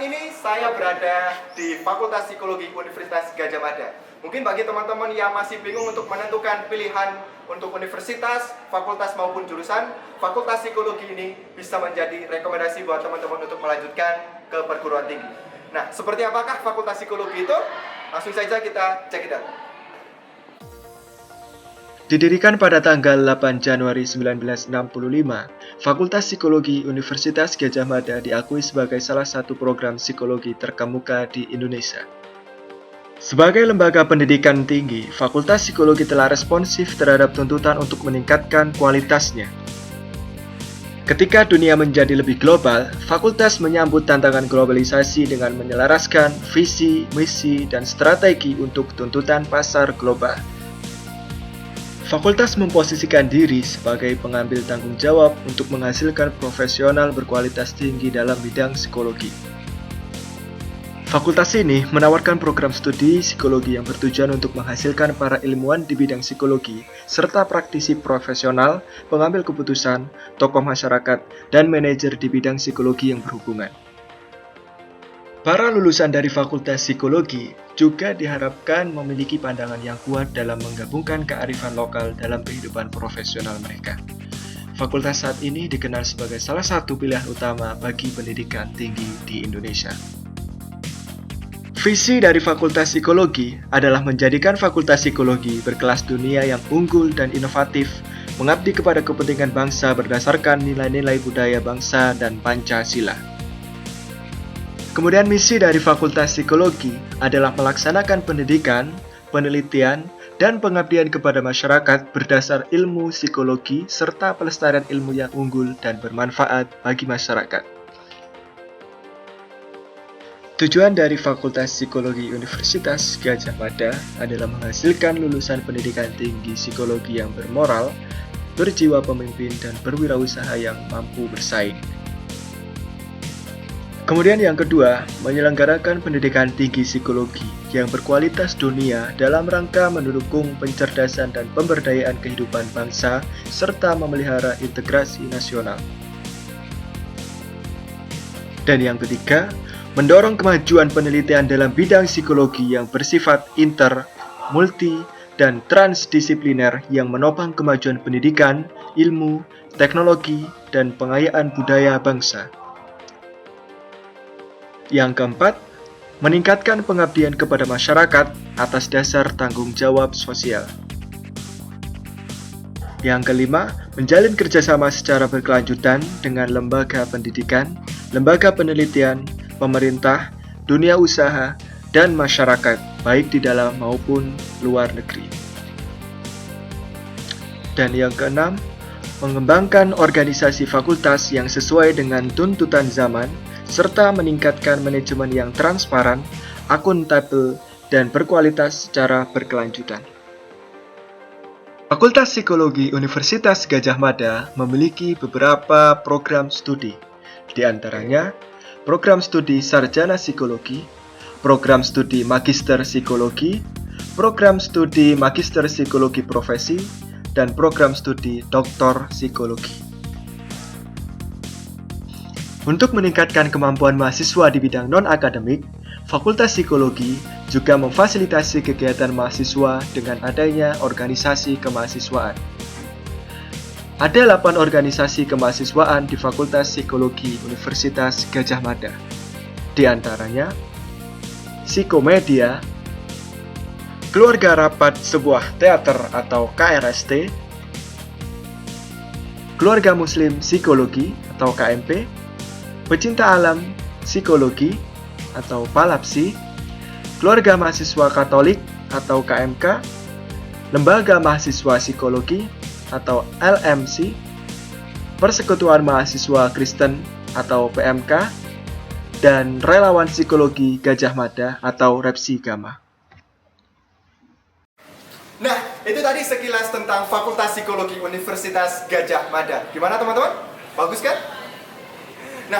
ini saya berada di Fakultas Psikologi Universitas Gadjah Mada. Mungkin bagi teman-teman yang masih bingung untuk menentukan pilihan untuk universitas, fakultas maupun jurusan, Fakultas Psikologi ini bisa menjadi rekomendasi buat teman-teman untuk melanjutkan ke perguruan tinggi. Nah, seperti apakah Fakultas Psikologi itu? Langsung saja kita cek it out. Didirikan pada tanggal 8 Januari 1965, Fakultas Psikologi Universitas Gadjah Mada diakui sebagai salah satu program psikologi terkemuka di Indonesia. Sebagai lembaga pendidikan tinggi, Fakultas Psikologi telah responsif terhadap tuntutan untuk meningkatkan kualitasnya. Ketika dunia menjadi lebih global, Fakultas menyambut tantangan globalisasi dengan menyelaraskan visi, misi, dan strategi untuk tuntutan pasar global. Fakultas memposisikan diri sebagai pengambil tanggung jawab untuk menghasilkan profesional berkualitas tinggi dalam bidang psikologi. Fakultas ini menawarkan program studi psikologi yang bertujuan untuk menghasilkan para ilmuwan di bidang psikologi, serta praktisi profesional, pengambil keputusan, tokoh masyarakat, dan manajer di bidang psikologi yang berhubungan. Para lulusan dari Fakultas Psikologi juga diharapkan memiliki pandangan yang kuat dalam menggabungkan kearifan lokal dalam kehidupan profesional mereka. Fakultas saat ini dikenal sebagai salah satu pilihan utama bagi pendidikan tinggi di Indonesia. Visi dari Fakultas Psikologi adalah menjadikan Fakultas Psikologi berkelas dunia yang unggul dan inovatif, mengabdi kepada kepentingan bangsa berdasarkan nilai-nilai budaya bangsa dan Pancasila. Kemudian misi dari Fakultas Psikologi adalah melaksanakan pendidikan, penelitian, dan pengabdian kepada masyarakat berdasar ilmu psikologi serta pelestarian ilmu yang unggul dan bermanfaat bagi masyarakat. Tujuan dari Fakultas Psikologi Universitas Gadjah Mada adalah menghasilkan lulusan pendidikan tinggi psikologi yang bermoral, berjiwa pemimpin, dan berwirausaha yang mampu bersaing. Kemudian yang kedua, menyelenggarakan pendidikan tinggi psikologi yang berkualitas dunia dalam rangka mendukung pencerdasan dan pemberdayaan kehidupan bangsa serta memelihara integrasi nasional. Dan yang ketiga, mendorong kemajuan penelitian dalam bidang psikologi yang bersifat inter, multi, dan transdisipliner yang menopang kemajuan pendidikan, ilmu, teknologi, dan pengayaan budaya bangsa. Yang keempat, meningkatkan pengabdian kepada masyarakat atas dasar tanggung jawab sosial. Yang kelima, menjalin kerjasama secara berkelanjutan dengan lembaga pendidikan, lembaga penelitian, pemerintah, dunia usaha, dan masyarakat, baik di dalam maupun luar negeri. Dan yang keenam, mengembangkan organisasi fakultas yang sesuai dengan tuntutan zaman, serta meningkatkan manajemen yang transparan, akuntabel, dan berkualitas secara berkelanjutan. Fakultas Psikologi Universitas Gadjah Mada memiliki beberapa program studi, di antaranya program studi Sarjana Psikologi, program studi Magister Psikologi, program studi Magister Psikologi Profesi, dan program studi Doktor Psikologi. Untuk meningkatkan kemampuan mahasiswa di bidang non-akademik, Fakultas Psikologi juga memfasilitasi kegiatan mahasiswa dengan adanya organisasi kemahasiswaan. Ada 8 organisasi kemahasiswaan di Fakultas Psikologi Universitas Gadjah Mada. Di antaranya, Psikomedia, Keluarga Rapat Sebuah Teater atau KRST, Keluarga Muslim Psikologi atau KMP, Pecinta Alam Psikologi atau PALAPSI, Keluarga Mahasiswa Katolik atau KMK, Lembaga Mahasiswa Psikologi atau LMC, Persekutuan Mahasiswa Kristen atau PMK, dan Relawan Psikologi Gadjah Mada atau Repsigama. Nah, itu tadi sekilas tentang Fakultas Psikologi Universitas Gadjah Mada. Gimana teman-teman? Bagus kan? Nah,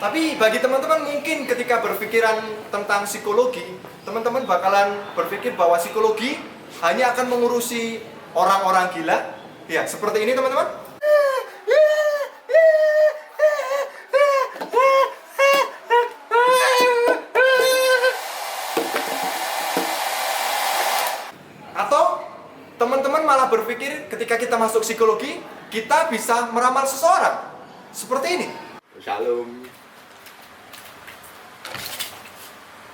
tapi bagi teman-teman mungkin ketika berpikiran tentang psikologi, teman-teman bakalan berpikir bahwa psikologi hanya akan mengurusi orang-orang gila. Ya, seperti ini teman-teman. ketika kita masuk psikologi, kita bisa meramal seseorang. Seperti ini. Shalom.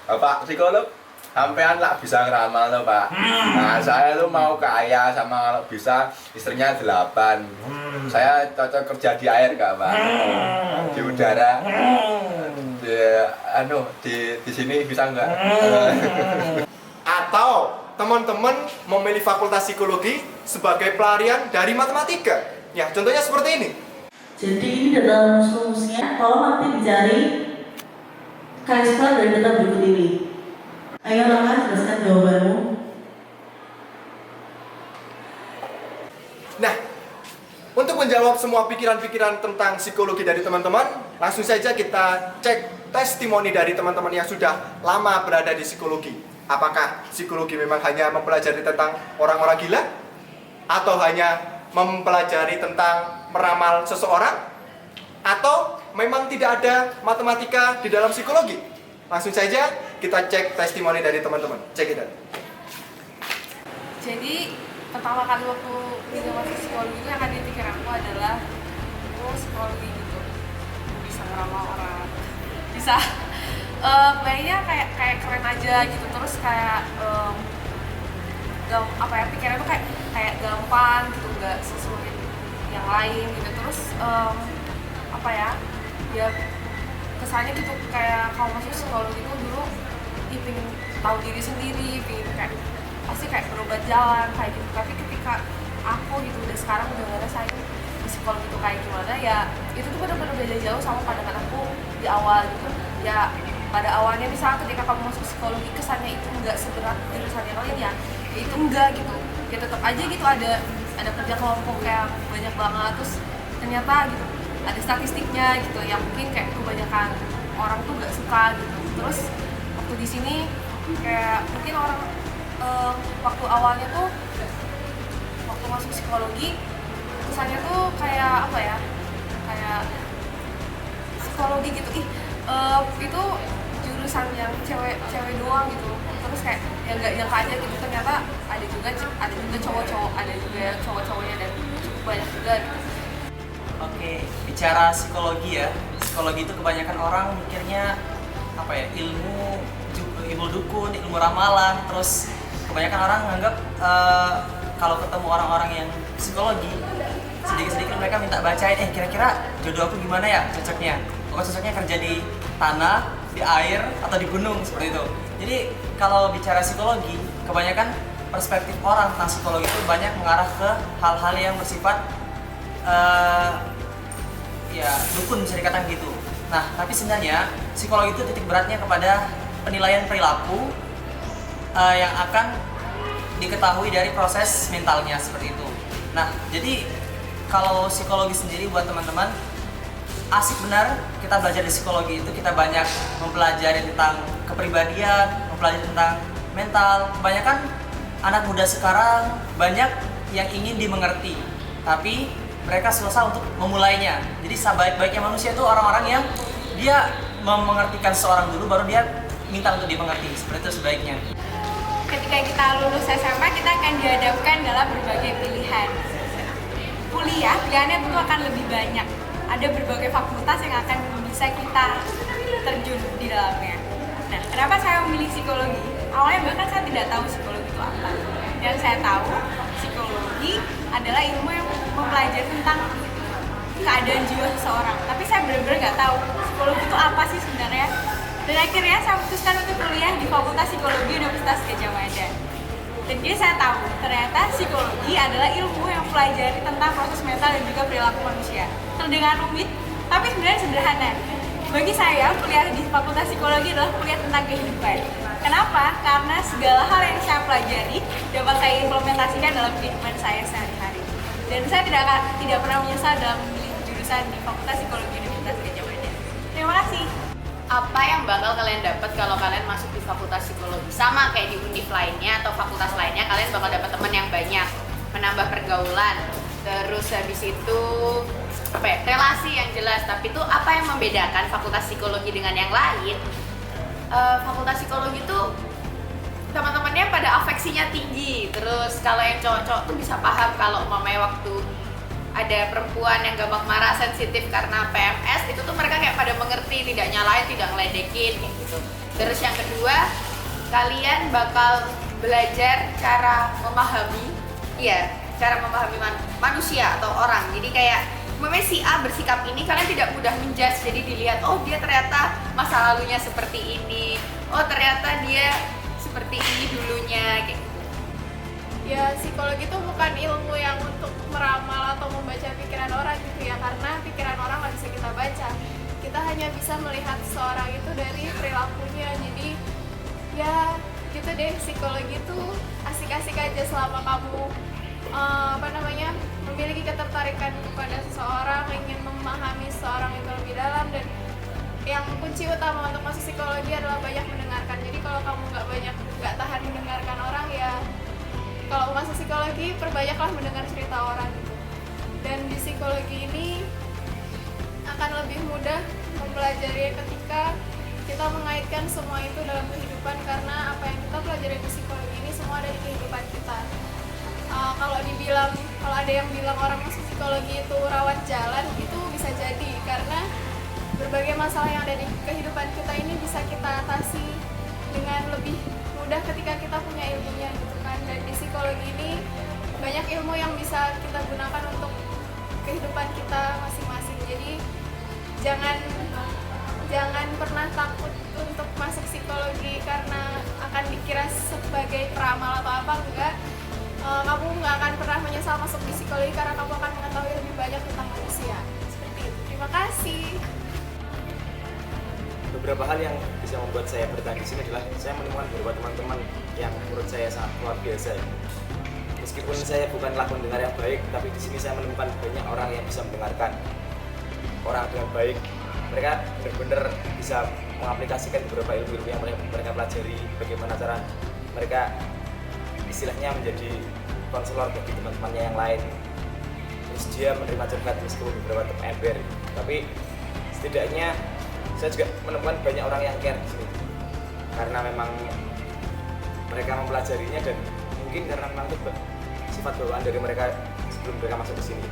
Bapak psikolog, sampean lah bisa ngeramal loh Pak. Nah saya tuh mau kaya sama kalau bisa istrinya 8. Saya cocok kerja di air gak Pak? Di udara. Di sini bisa nggak? Atau teman-teman memilih fakultas psikologi sebagai pelarian dari matematika. Ya, contohnya seperti ini. Jadi ini dalam rumusnya, tolong nanti dicari K² dari data berikut ini. Ayo Raka, jelaskan jawabanmu. Nah, untuk menjawab semua pikiran-pikiran tentang psikologi dari teman-teman, langsung saja kita cek testimoni dari teman-teman yang sudah lama berada di psikologi. Apakah psikologi memang hanya mempelajari tentang orang-orang gila? Atau hanya mempelajari tentang meramal seseorang? Atau memang tidak ada matematika di dalam psikologi? Langsung saja kita cek testimoni dari teman-teman. Cek itu. Jadi pertama kali waktu kita masuk psikologi itu yang ada di pikiran aku adalah psikologi gitu bisa ngeramal orang, bisa kayaknya kayak keren aja gitu, terus kayak pikiran tuh kayak gampang gitu, nggak sesulit yang lain gitu, terus ya kesannya gitu kayak kalau masuk psikologi itu dulu pengen tahu diri sendiri, pengen pasti kayak berobat jalan kayak gitu. Tapi ketika aku gitu udah sekarang udah ngerasain di psikologi itu kayak gimana, ya itu tuh benar-benar beda jauh sama pandangan aku di awal gitu. Ya pada awalnya misalnya ketika kamu masuk psikologi kesannya itu enggak seberat jurusan yang lain, ya itu enggak gitu, ya tetap aja gitu ada kerja kelompok kayak banyak banget, terus ternyata gitu ada statistiknya gitu yang mungkin kayak kebanyakan orang tuh nggak suka gitu. Terus waktu di sini kayak mungkin orang waktu awalnya tuh waktu masuk psikologi kesannya tuh kayak kayak psikologi gitu itu jurusan yang cewek doang gitu, terus kayak ya nggak nyangka aja gitu, ternyata ada juga cowok-cowok, ada juga cowok-cowoknya dan cukup banyak juga gitu. Oke, bicara psikologi ya, psikologi itu kebanyakan orang mikirnya ilmu dukun, ilmu ramalan, terus kebanyakan orang nganggap kalau ketemu orang-orang yang psikologi sedikit-sedikit mereka minta bacain kira-kira jodoh aku gimana ya cocoknya, cocoknya kerja di tanah, di air, atau di gunung seperti itu. Jadi kalau bicara psikologi, kebanyakan perspektif orang tentang psikologi itu banyak mengarah ke hal-hal yang bersifat dukun bisa dikatakan gitu. Nah, tapi sebenarnya psikologi itu titik beratnya kepada penilaian perilaku yang akan diketahui dari proses mentalnya seperti itu. Nah, jadi kalau psikologi sendiri buat teman-teman asik benar kita belajar di psikologi itu, kita banyak mempelajari tentang kepribadian, mempelajari tentang mental. Kebanyakan anak muda sekarang banyak yang ingin dimengerti, tapi mereka susah untuk memulainya. Jadi sebaik-baiknya manusia itu orang-orang yang dia memengertikan seseorang dulu baru dia minta untuk dimengerti. Seperti itu sebaiknya. Ketika kita lulus SMA, kita akan dihadapkan dalam berbagai pilihan. Kuliah, pilihannya tentu akan lebih banyak. Ada berbagai fakultas yang akan bisa kita terjun di dalamnya. Nah, kenapa saya memilih psikologi? Awalnya bahkan saya tidak tahu psikologi itu apa. Yang saya tahu, psikologi adalah ilmu yang mempelajari tentang keadaan jiwa seseorang. Tapi saya benar-benar nggak tahu psikologi itu apa sih sebenarnya. Dan akhirnya saya memutuskan untuk kuliah di Fakultas Psikologi Universitas Gadjah Mada. Dan jadi saya tahu ternyata psikologi adalah ilmu yang mempelajari tentang proses mental dan juga perilaku manusia. Terdengar rumit, tapi sebenarnya sederhana. Bagi saya, kuliah di Fakultas Psikologi adalah kuliah tentang kehidupan. Kenapa? Karena segala hal yang saya pelajari dapat saya implementasikan dalam kehidupan saya sehari-hari. Dan saya tidak pernah menyesal dalam memilih jurusan di Fakultas Psikologi Universitas Gadjah Mada. Terima kasih. Apa yang bakal kalian dapat kalau kalian masuk di fakultas psikologi? Sama kayak di univ lainnya atau fakultas lainnya, kalian bakal dapat teman yang banyak, menambah pergaulan, terus habis itu relasi yang jelas. Tapi itu apa yang membedakan fakultas psikologi dengan yang lain? Fakultas psikologi itu teman-temannya pada afeksinya tinggi. Terus kalau yang cowok-cowok tuh bisa paham kalau umpamanya waktu ada perempuan yang gampang marah, sensitif karena PMS, itu tuh mereka kayak pada mengerti, tidak nyalain, tidak ngeledekin kayak gitu. Terus yang kedua, kalian bakal belajar cara memahami, cara memahami manusia atau orang. Jadi kayak memang si A bersikap ini, kalian tidak mudah menjudge. Jadi dilihat, oh dia ternyata masa lalunya seperti ini, oh ternyata dia seperti ini dulunya kayak gitu. Ya, psikologi itu bukan ilmu yang untuk meramal atau membaca pikiran orang gitu ya, karena pikiran orang nggak bisa kita baca. Kita hanya bisa melihat seorang itu dari perilakunya. Jadi ya gitu deh, psikologi itu asik-asik aja selama kamu memiliki ketertarikan kepada seseorang, ingin memahami seseorang itu lebih dalam. Dan yang kunci utama untuk masuk psikologi adalah banyak mendengarkan. Jadi kalau kamu nggak tahan mendengarkan orang, ya kalau masuk psikologi perbanyaklah mendengar cerita orang gitu. Dan di psikologi ini akan lebih mudah mempelajari ketika kita mengaitkan semua itu dalam kehidupan, karena apa yang kita pelajari di psikologi ini semua ada di kehidupan kita. Kalau ada yang bilang orang masuk psikologi itu rawat jalan, itu bisa jadi karena berbagai masalah yang ada di kehidupan kita ini bisa kita atasi dengan lebih mudah ketika kita punya ilmunya gitu kan. Dan di psikologi ini banyak ilmu yang bisa kita gunakan untuk kehidupan kita masing-masing. Jadi jangan pernah takut untuk masuk psikologi karena akan dikira sebagai peramal atau apa, enggak. Kamu nggak akan pernah menyesal masuk di psikologi karena kamu akan mengetahui lebih banyak tentang manusia. Seperti itu. Terima kasih. Beberapa hal yang bisa membuat saya bertahan di sini adalah saya menemukan beberapa teman-teman yang menurut saya sangat luar biasa. Meskipun saya bukanlah pendengar yang baik, tapi di sini saya menemukan banyak orang yang bisa mendengarkan orang dengan baik. Mereka benar-benar bisa mengaplikasikan beberapa ilmu yang mereka pelajari, bagaimana cara mereka istilahnya menjadi konselor bagi teman-temannya yang lain. Terus dia menerima curhat meskipun beberapa ember, tapi setidaknya saya juga menemukan banyak orang yang care di sini karena memang mereka mempelajarinya, dan mungkin karena memang itu sifat bawaan dari mereka sebelum mereka masuk ke sini.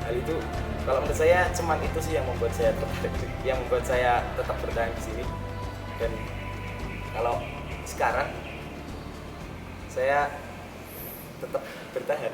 Hal itu kalau menurut saya cuman itu sih yang membuat saya tetap bertahan di sini. Dan kalau sekarang saya tetap bertahan